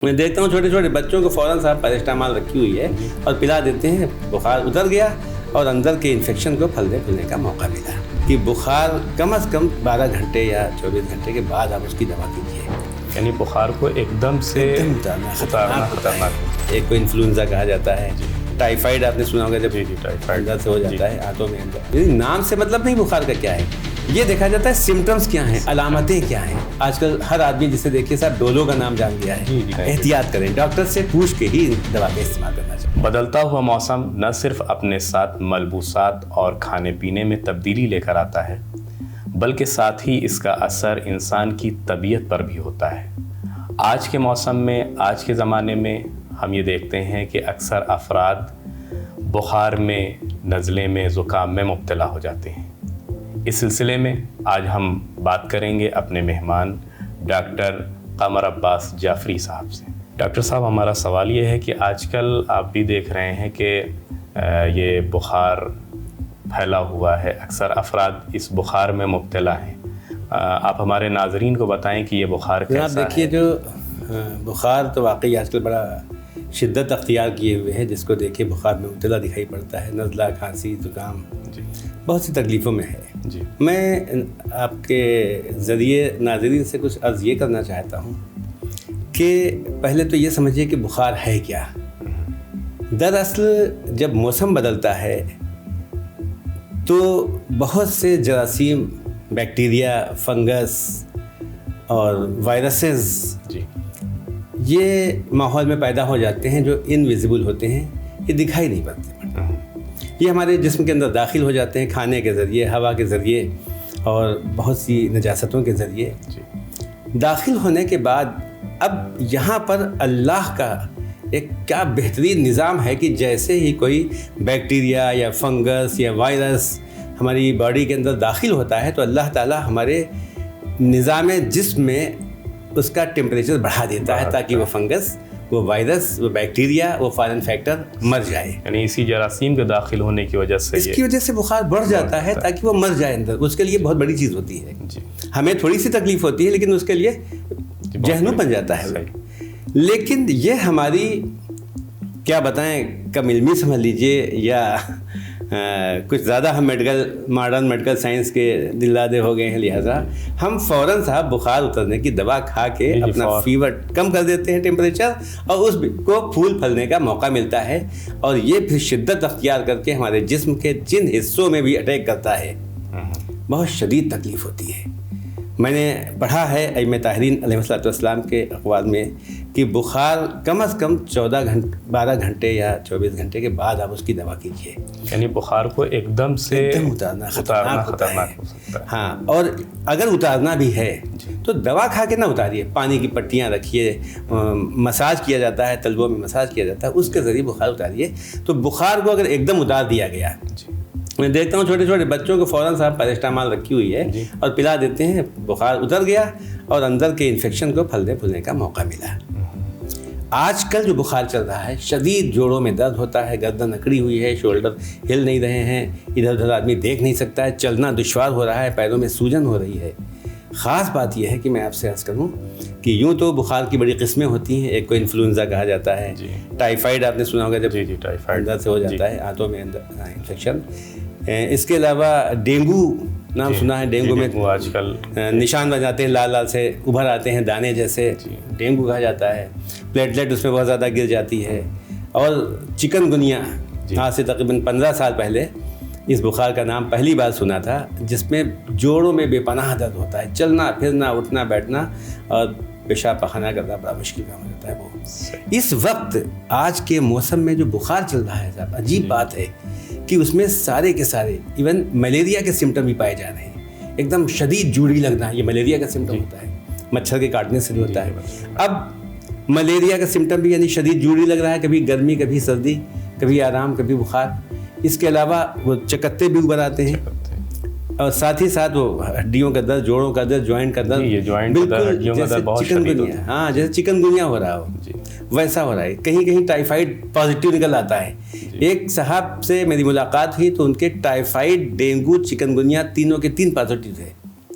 میں دیکھتا ہوں چھوٹے چھوٹے بچوں کو فوراً صاحب پیراسٹامال رکھی ہوئی ہے اور پلا دیتے ہیں، بخار اتر گیا اور اندر کے انفیکشن کو پھلنے پھولنے کا موقع ملا. کہ بخار کم از کم 12 گھنٹے یا 24 گھنٹے کے بعد آپ اس کی دوا کیجیے. یعنی بخار کو ایک دم سے اتارنا خطرناک. ایک کو انفلوئنزا کہا جاتا ہے. ٹائیفائڈ آپ نے سنا ہوگا، جب ٹائیفائڈ اندر سے ہو جاتا ہے ہاتھوں میں اندر. یعنی نام سے مطلب نہیں بخار کا کیا ہے، یہ دیکھا جاتا ہے سمٹمز کیا ہیں، علامتیں کیا ہیں. آج کل ہر آدمی جسے دیکھیے صاحب ڈولو کا نام جان گیا ہے. احتیاط کریں، ڈاکٹر سے پوچھ کے ہی دوا کا استعمال کرنا چاہیے. بدلتا ہوا موسم نہ صرف اپنے ساتھ ملبوسات اور کھانے پینے میں تبدیلی لے کر آتا ہے، بلکہ ساتھ ہی اس کا اثر انسان کی طبیعت پر بھی ہوتا ہے. آج کے موسم میں، آج کے زمانے میں ہم یہ دیکھتے ہیں کہ اکثر افراد بخار میں، نزلے میں، زکام میں مبتلا ہو جاتے ہیں. اس سلسلے میں آج ہم بات کریں گے اپنے مہمان ڈاکٹر قمر عباس جعفری صاحب سے. ڈاکٹر صاحب، ہمارا سوال یہ ہے کہ آج کل آپ بھی دیکھ رہے ہیں کہ یہ بخار پھیلا ہوا ہے، اکثر افراد اس بخار میں مبتلا ہیں. آپ ہمارے ناظرین کو بتائیں کہ یہ بخار کیسا ہے. دیکھیے، جو بخار تو واقعی آج کل بڑا شدت اختیار کیے ہوئے ہے. جس کو دیکھے بخار میں مبتلا دکھائی پڑتا ہے. نزلہ، کھانسی، زکام، بہت سی تکلیفوں میں ہے. میں آپ کے ذریعے ناظرین سے کچھ عرض یہ کرنا چاہتا ہوں کہ پہلے تو یہ سمجھیے کہ بخار ہے کیا. دراصل جب موسم بدلتا ہے تو بہت سے جراثیم، بیکٹیریا، فنگس اور وائرسز یہ ماحول میں پیدا ہو جاتے ہیں، جو انویزیبل ہوتے ہیں، یہ دکھائی نہیں پڑتے. یہ ہمارے جسم کے اندر داخل ہو جاتے ہیں کھانے کے ذریعے، ہوا کے ذریعے اور بہت سی نجاستوں کے ذریعے. داخل ہونے کے بعد اب یہاں پر اللہ کا ایک کیا بہترین نظام ہے کہ جیسے ہی کوئی بیکٹیریا یا فنگس یا وائرس ہماری باڈی کے اندر داخل ہوتا ہے تو اللہ تعالیٰ ہمارے نظام جسم میں اس کا ٹیمپریچر بڑھا دیتا ہے تاکہ وہ فنگس، وہ وائرس، وہ بیکٹیریا، وہ فارن فیکٹر مر جائے. یعنی اسی جراثیم کے داخل ہونے کی وجہ سے، اس کی وجہ سے بخار بڑھ جاتا ہے تاکہ وہ مر جائے اندر. اس کے لیے بہت بڑی چیز ہوتی ہے. ہمیں تھوڑی سی تکلیف ہوتی ہے لیکن اس کے لیے جہنم بن جاتا ہے. لیکن یہ ہماری کیا بتائیں کم علمی سمجھ لیجئے یا کچھ زیادہ ہم ماڈرن میڈیکل سائنس کے دلادے ہو گئے ہیں، لہٰذا ہم فوراً صاحب بخار اترنے کی دوا کھا کے اپنا فیور کم کر دیتے ہیں، ٹیمپریچر، اور اس کو پھول پھلنے کا موقع ملتا ہے. اور یہ پھر شدت اختیار کر کے ہمارے جسم کے جن حصوں میں بھی اٹیک کرتا ہے، بہت شدید تکلیف ہوتی ہے. میں نے پڑھا ہے ائمہ طاہرین علیہ السلام کے اقوال میں کہ بخار کم از کم 12 گھنٹے یا 24 گھنٹے کے بعد آپ اس کی دوا کیجیے. یعنی بخار کو ایک دم سے اتارنا خطرناک ہوتا ہے. ہاں، اور اگر اتارنا بھی ہے تو دوا کھا کے نہ اتاریے. پانی کی پٹیاں رکھیے، مساج کیا جاتا ہے، تلووں میں مساج کیا جاتا ہے، اس کے ذریعے بخار اتاریے. تو بخار کو اگر ایک دم اتار دیا گیا، میں دیکھتا ہوں چھوٹے چھوٹے بچوں کو فوراً صاحب پیراسٹامال رکھی ہوئی ہے اور پلا دیتے ہیں، بخار اتر گیا اور اندر کے انفیکشن کو پھلنے پھولنے کا موقع ملا. آج کل جو بخار چل رہا ہے، شدید جوڑوں میں درد ہوتا ہے، گردن اکڑی ہوئی ہے، شولڈر ہل نہیں رہے ہیں، ادھر ادھر آدمی دیکھ نہیں سکتا ہے، چلنا دشوار ہو رہا ہے، پیروں میں سوجن ہو رہی ہے. خاص بات یہ ہے کہ میں آپ سے عرض کروں کہ یوں تو بخار کی بڑی قسمیں ہوتی ہیں. ایک کو انفلوئنزا کہا جاتا ہے. ٹائیفائڈ آپ نے سنا ہوگا، جب ٹائیفائڈ اندر سے ہو جاتا ہے ہاتھوں میں اندر انفیکشن. اس کے علاوہ ڈینگو نام سنا ہے. ڈینگو میں آج کل نشان بن جاتے ہیں، لال لال سے ابھر آتے ہیں دانے جیسے، ڈینگو کہا جاتا ہے. پلیٹلیٹ اس میں بہت زیادہ گر جاتی ہے. اور چکن گنیا، آج سے تقریباً 15 سال پہلے اس بخار کا نام پہلی بار سنا تھا، جس میں جوڑوں میں بے پناہ درد ہوتا ہے. چلنا پھرنا، اٹھنا بیٹھنا اور پیشاب پخانہ کرنا بڑا مشکل کام ہو جاتا ہے. وہ اس وقت آج کے موسم میں جو بخار چل رہا ہے صاحب، عجیب بات ہے کہ اس میں سارے کے سارے ایون ملیریا کے سمٹم بھی پائے جا رہے ہیں. ایک دم شدید جوڑی لگنا، یہ ملیریا کا سمٹم ہوتا ہے، مچھر کے کاٹنے سے جو ہوتا ہے. اب ملیریا کا سمٹم بھی یعنی شدید جوڑی لگ رہا ہے، کبھی گرمی، کبھی سردی، کبھی آرام، کبھی بخار. اس کے علاوہ وہ چکتے بھی ابھر آتے ہیں اور ساتھ ہی ساتھ وہ ہڈیوں کا درد، جوڑوں کا درد، جوائنٹ کا درد، بالکل چکن گنیا، ہاں جیسے چکن گنیا ہو رہا ہو ویسا ہو رہا ہے. کہیں کہیں ٹائیفائڈ پازیٹیو نکل آتا ہے. ایک صاحب سے میری ملاقات ہوئی تو ان کے ٹائیفائڈ، ڈینگو، چکن گنیا تینوں کے تین پازیٹیو تھے.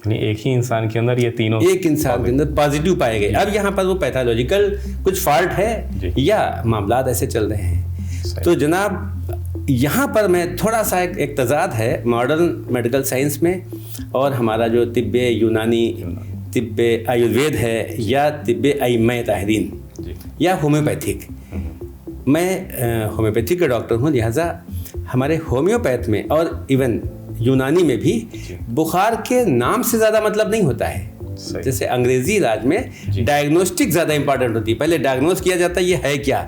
یعنی ایک ہی انسان کے اندر یہ تینوں ایک انسان کے اندر پازیٹیو پائے گئے. اب یہاں پر وہ پیتھولوجیکل کچھ فالٹ ہے یا معاملات ایسے چل رہے ہیں. تو جناب یہاں پر میں تھوڑا سا ایک تضاد ہے ماڈرن میڈیکل سائنس میں اور ہمارا جو طب یونانی، طب آیوروید ہے یا طب ائمہ طاہرین یا ہومیوپیتھک. میں ہومیوپیتھک کا ڈاکٹر ہوں، لہٰذا ہمارے ہومیوپیتھ میں اور ایون یونانی میں بھی بخار کے نام سے زیادہ مطلب نہیں ہوتا ہے. جیسے انگریزی علاج میں ڈائگنوسٹک زیادہ امپارٹنٹ ہوتی ہے، پہلے ڈائگنوز کیا جاتا ہے یہ ہے کیا،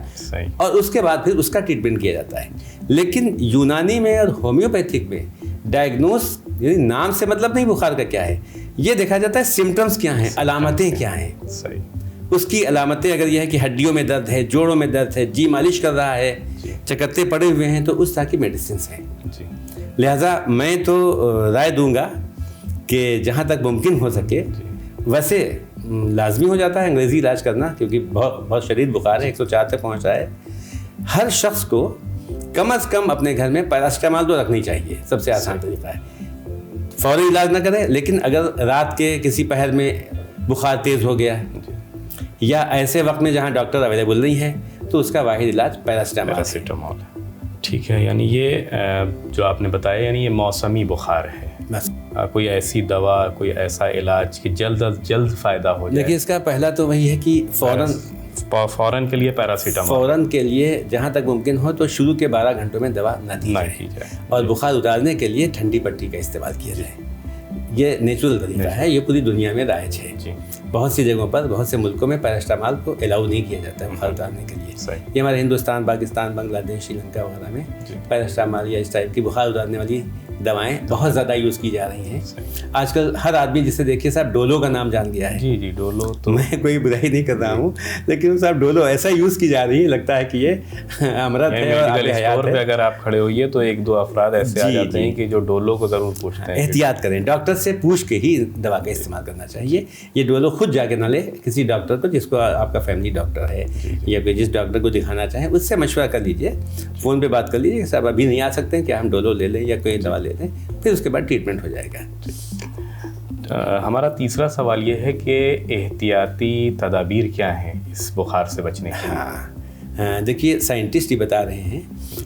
اور اس کے بعد پھر اس کا ٹریٹمنٹ کیا جاتا ہے. لیکن یونانی میں اور ہومیوپیتھک میں ڈائگنوز یعنی نام سے مطلب نہیں بخار کا کیا ہے، یہ دیکھا جاتا ہے سمٹمز کیا ہیں، علامتیں کیا ہیں. اس کی علامتیں اگر یہ ہے کہ ہڈیوں میں درد ہے، جوڑوں میں درد ہے، جی مالش کر رہا ہے، چکتے پڑے ہوئے ہیں، تو اس طرح کی میڈیسنس ہیں. لہٰذا میں تو رائے دوں گا کہ جہاں تک ممکن ہو سکے، ویسے لازمی ہو جاتا ہے انگریزی علاج کرنا کیونکہ بہت شدید بخار ہے، 104 تک پہنچ رہا ہے. ہر شخص کو کم از کم اپنے گھر میں پیراسٹامال تو رکھنی چاہیے، سب سے آسان طریقہ ہے. فوری علاج نہ کریں، لیکن اگر رات کے کسی پہر میں بخار تیز ہو گیا یا ایسے وقت میں جہاں ڈاکٹر اویلیبل نہیں ہے تو اس کا واحد علاج پیراسٹامال ہے. ٹھیک ہے، یعنی یہ جو آپ نے بتایا یعنی یہ موسمی بخار ہے، بس کوئی ایسی دوا، کوئی ایسا علاج کہ جلد از جلد فائدہ ہو جائے. دیکھیے اس کا پہلا تو وہی ہے کہ فوراً کے لیے پیراسیٹامال، فوراً کے لیے جہاں تک ممکن ہو تو شروع کے 12 گھنٹوں میں دوا نہ دی جائے اور بخار اتارنے کے لیے ٹھنڈی پٹی کا استعمال کیا جائے. یہ نیچرل طریقہ ہے، یہ پوری دنیا میں رائج ہے. بہت سی جگہوں پر، بہت سے ملکوں میں پیراسٹامال کو الاؤ نہیں کیا جاتا ہے بخار اتارنے کے لیے. یہ ہمارے ہندوستان، پاکستان، بنگلہ دیش، سری لنکا وغیرہ میں پیراسٹامال یا اس ٹائپ کی بخار اتارنے والی دوائیں بہت زیادہ یوز کی جا رہی ہیں. آج کل ہر آدمی جسے دیکھیے صاحب ڈولو کا نام جان گیا ہے. جی ڈولو تو میں کوئی برائی نہیں کر رہا ہوں، لیکن صاحب ڈولو ایسا یوز کی جا رہی ہے لگتا ہے کہ یہ امرت ہے. اور اسٹور پہ اگر آپ کھڑے ہوئیے تو 1-2 افراد ایسے آ جاتے ہیں کہ جو ڈولو کو ضرور پوچھتے ہیں. احتیاط کریں، ڈاکٹر سے پوچھ کے ہی دوا کا استعمال کرنا چاہیے. یہ ڈولو خود جا کے نہ لے، کسی ڈاکٹر کو جس کو آپ کا فیملی ڈاکٹر ہے یا پھر جس ڈاکٹر کو دکھانا چاہیں اس سے مشورہ کر لیجیے، فون پہ بات کر لیجیے کہ صاحب ابھی نہیں آ سکتے ہیں، کیا ہم ڈولو لے لیں یا کوئی دوا لے لیں، پھر اس کے بعد ٹریٹمنٹ ہو جائے گا. ہمارا تیسرا سوال یہ ہے کہ احتیاطی تدابیر کیا ہیں اس بخار سے بچنے کے لیے؟ دیکھیے سائنٹسٹ یہ بتا رہے ہیں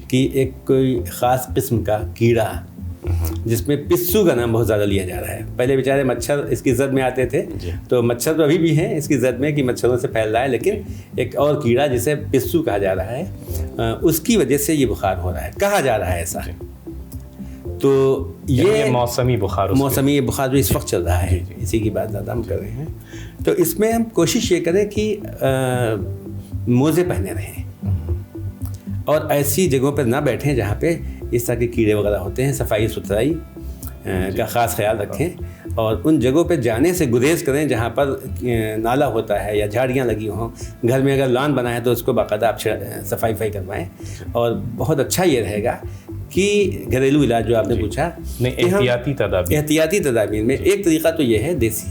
کہ ایک کوئی خاص قسم کا کیڑا جس میں پسو کا نام بہت زیادہ لیا جا رہا ہے. پہلے بیچارے مچھر اس کی زد میں آتے تھے، تو مچھر تو ابھی بھی ہیں اس کی زد میں کہ مچھروں سے پھیل رہا ہے، لیکن ایک اور کیڑا جسے پسو کہا جا رہا ہے اس کی وجہ سے یہ بخار ہو رہا ہے، کہا جا رہا ہے ایسا. تو یہ موسمی بخار جو اس وقت چل رہا ہے، اسی کی بات زیادہ ہم کر رہے ہیں. تو اس میں ہم کوشش یہ کریں کہ موزے پہنے رہیں اور ایسی جگہوں پر نہ بیٹھیں جہاں پہ اس طرح کے کیڑے وغیرہ ہوتے ہیں. صفائی ستھرائی کا خاص خیال رکھیں اور ان جگہوں پہ جانے سے گریز کریں جہاں پر نالا ہوتا ہے یا جھاڑیاں لگی ہوں. گھر میں اگر لان بنا ہے تو اس کو باقاعدہ آپ صفائی کروائیں. اور بہت اچھا یہ رہے گا کہ گھریلو علاج جو آپ نے پوچھا، احتیاطی تدابیر میں ایک طریقہ تو یہ ہے دیسی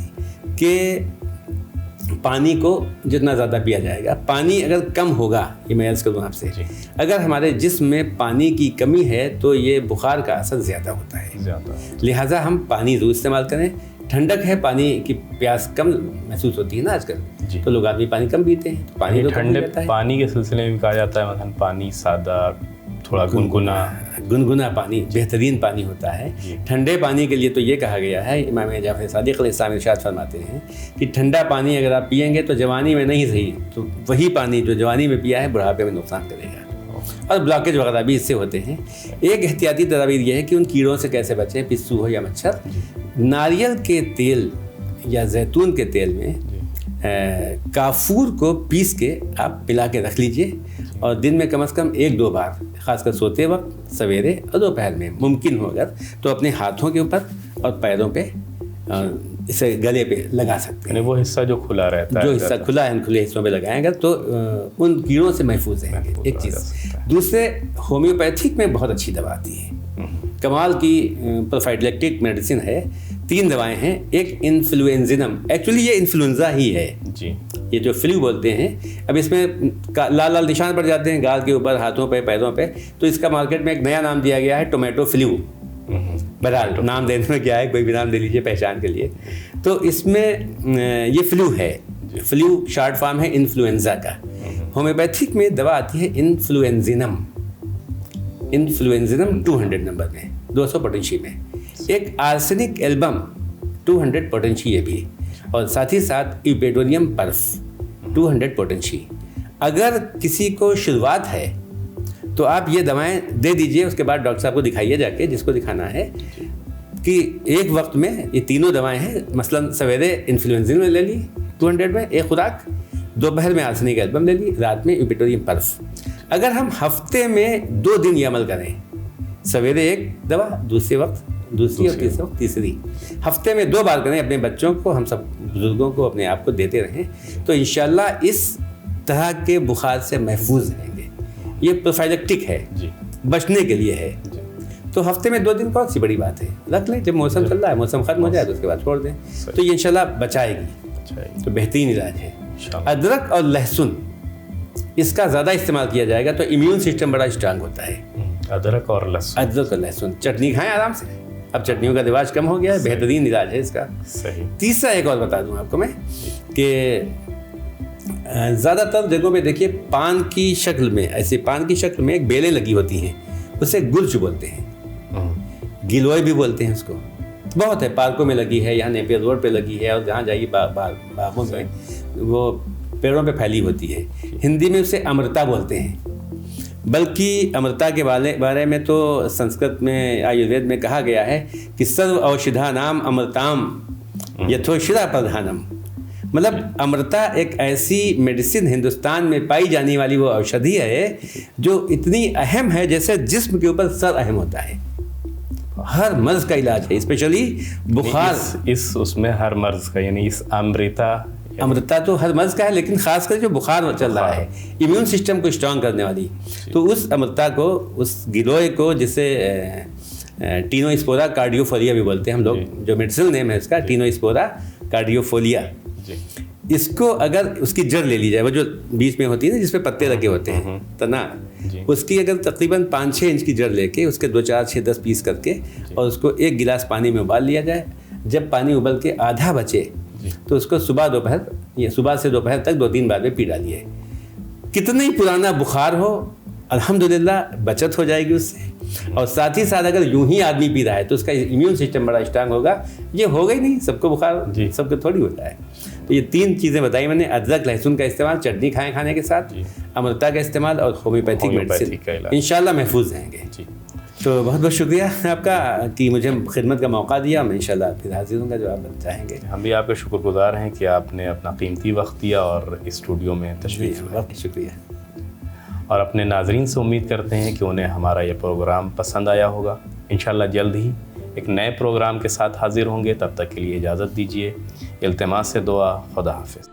کہ پانی کو جتنا زیادہ پیا جائے گا. پانی اگر کم ہوگا، یہ میں عرض کروں آپ سے، اگر ہمارے جسم میں پانی کی کمی ہے تو یہ بخار کا اثر زیادہ ہوتا ہے. لہٰذا ہم پانی ضرور استعمال کریں. ٹھنڈک ہے، پانی کی پیاس کم محسوس ہوتی ہے نا آج کل، تو لوگ آدمی پانی کم پیتے ہیں. پانی تو ٹھنڈے پانی کے سلسلے میں بھی کہا جاتا ہے مثلا پانی سادہ، تھوڑا گنگنا پانی بہترین پانی ہوتا ہے. ٹھنڈے پانی کے لیے تو یہ کہا گیا ہے، امام جعفر صادق علیہ السلام ارشاد فرماتے ہیں کہ ٹھنڈا پانی اگر آپ پئیں گے تو جوانی میں نہیں صحیح، تو وہی پانی جو جوانی میں پیا ہے بڑھاپے میں نقصان کرے گا. اور بلاکیج وغیرہ بھی اس سے ہوتے ہیں. ایک احتیاطی تدابیر یہ ہے کہ ان کیڑوں سے کیسے بچیں، پسو ہو یا مچھر. ناریل کے تیل یا زیتون کے تیل میں کافور کو پیس کے آپ پلا کے رکھ لیجئے اور دن میں کم از کم 1-2 بار، خاص کر سوتے وقت، سویرے اور دوپہر میں ممکن ہو اگر تو اپنے ہاتھوں کے اوپر اور پیروں پہ، اسے گلے پہ لگا سکتے ہیں. وہ حصہ جو کھلا رہتا ہے، جو حصہ کھلا ہے، ان کھلے حصوں پہ لگائیں گے تو ان کیڑوں سے محفوظ رہیں گے. ایک چیز. دوسرے، ہومیوپیتھک میں بہت اچھی دوا آتی ہے، کمال کی پروفائلیٹک میڈیسن ہے. 3 دوائیں ہیں. ایک انفلوئنزنم، ایکچولی یہ انفلوئنزا ہی ہے جی، یہ جو فلو بولتے ہیں. اب اس میں لال لال نشان پڑ جاتے ہیں گال کے اوپر، ہاتھوں پہ، پیروں پہ، تو اس کا مارکیٹ میں ایک نیا نام دیا گیا ہے ٹومیٹو فلو. بہرحال نام دینے میں کیا ہے, کوئی بھی نام دے لیجیے پہچان کے لیے. تو اس میں یہ فلو ہے, فلو شارٹ فارم ہے انفلوئنزا کا. ہومیوپیتھک میں دوا آتی ہے انفلوئنزینم 200 نمبر میں, 200 پوٹنشی میں. ایک آرسینک ایلبم 200 پوٹنشی یہ بھی, اور ساتھ ہی ساتھ ایوپیٹوریم پرف 200 پوٹنشی. اگر کسی کو شروعات ہے تو آپ یہ دوائیں دے دیجئے, اس کے بعد ڈاکٹر صاحب کو دکھائیے جا کے, جس کو دکھانا ہے, کہ ایک وقت میں یہ تینوں دوائیں ہیں. مثلاً سویرے انفلوئنزین میں لے لی 200 میں ایک خوراک, دوپہر میں آرسینک ایلبم لے لی, رات میں ایوپیٹوریم پرف. اگر ہم ہفتے میں 2 دن یہ عمل کریں, سویرے ایک دوا, دوسرے وقت دوسری اور تیسرے وقت تیسری, ہفتے میں 2 بار کریں, اپنے بچوں کو, ہم سب بزرگوں کو, اپنے آپ کو دیتے رہیں, تو انشاءاللہ اس طرح کے بخار سے محفوظ رہیں گے. یہ پروفائلیکٹک ہے, بچنے کے لیے ہے. تو ہفتے میں 2 دن کون سی بڑی بات ہے, رکھ لیں. جب موسم چل رہا ہے, موسم ختم ہو جائے تو اس کے بعد چھوڑ دیں, تو یہ انشاءاللہ بچائے گی. تو بہترین علاج ہے. ادرک اور لہسن اس کا زیادہ استعمال کیا جائے گا تو امیون سسٹم بڑا اسٹرانگ ہوتا ہے. ادرک اور لہسن چٹنی کھائیں آرام سے, اب چٹنیوں کا رواج کم ہو گیا ہے, بہترین علاج ہے اس کا. صحیح. تیسرا ایک اور بتا دوں آپ کو میں, کہ زیادہ تر جگہوں پہ دیکھیے پان کی شکل میں, ایسے پان کی شکل میں ایک بیلیں لگی ہوتی ہیں, اسے گلچ بولتے ہیں, گلوئے بھی بولتے ہیں اس کو. بہت ہے, پارکوں میں لگی ہے, یہاں نیپیر روڈ پہ لگی ہے, اور جہاں جائیے باغوں میں وہ پیڑوں پہ پھیلی ہوتی ہے. ہندی میں اسے امرتا بولتے ہیں. بلکہ امرتا کے بارے میں تو سنسکرت میں, آیوروید میں کہا گیا ہے کہ سرو اوشدھا نام امرتام یتھوشرا پردھانم. مطلب امرتا ایک ایسی میڈیسن ہندوستان میں پائی جانے والی وہ اوشدھی ہے جو اتنی اہم ہے جیسے جسم کے اوپر سر اہم ہوتا ہے. ہر مرض کا علاج ہے, اسپیشلی بخار. اس میں ہر مرض کا, یعنی اس امرتا تو ہر مرض کا ہے, لیکن خاص کر جو بخار چل رہا ہے, امیون سسٹم کو اسٹرانگ کرنے والی, تو اس امرتا کو, اس گلوئے کو, جسے ٹینو اسپورا کارڈیوفولیا بھی بولتے ہیں ہم لوگ, جو میڈیسن نیم ہے اس کا ٹینو اسپورا کارڈیوفولیا, اس کو اگر اس کی جڑ لے لی جائے, وہ جو بیچ میں ہوتی ہے نا جس پہ پتے لگے ہوتے ہیں, تنا, اس کی اگر تقریباً 5-6 انچ کی جڑ لے کے اس کے 2-4-6-10 پیس کر کے, اور اس کو 1 گلاس پانی میں ابال لیا جائے. جب پانی ابل کے آدھا بچے تو اس کو صبح سے دوپہر تک 2-3 بار میں پی ڈالیے. کتنا ہی پرانا بخار ہو, الحمدللہ بچت ہو جائے گی اس سے. اور ساتھ ہی ساتھ اگر یوں ہی آدمی پی رہا ہے تو اس کا امیون سسٹم بڑا اسٹرانگ ہوگا. یہ ہوگا ہی نہیں, سب کو بخار سب کو تھوڑی ہوتا ہے. تو یہ 3 چیزیں بتائی میں نے, ادرک لہسن کا استعمال, چٹنی کھائیں کھانے کے ساتھ, امرتا کا استعمال, اور ہومیوپیتھک میڈیسن, انشاءاللہ محفوظ رہیں گے. تو بہت بہت شکریہ آپ کا کہ مجھے خدمت کا موقع دیا. میں انشاءاللہ پھر حاضر ہوں گا جو آپ چاہیں گے. ہم بھی آپ کے شکر گزار ہیں کہ آپ نے اپنا قیمتی وقت دیا اور اسٹوڈیو میں تشریف لائے. بہت شکریہ. اور اپنے ناظرین سے امید کرتے ہیں کہ انہیں ہمارا یہ پروگرام پسند آیا ہوگا. انشاءاللہ جلد ہی ایک نئے پروگرام کے ساتھ حاضر ہوں گے. تب تک کے لیے اجازت دیجیے. التماس سے دعا. خدا حافظ.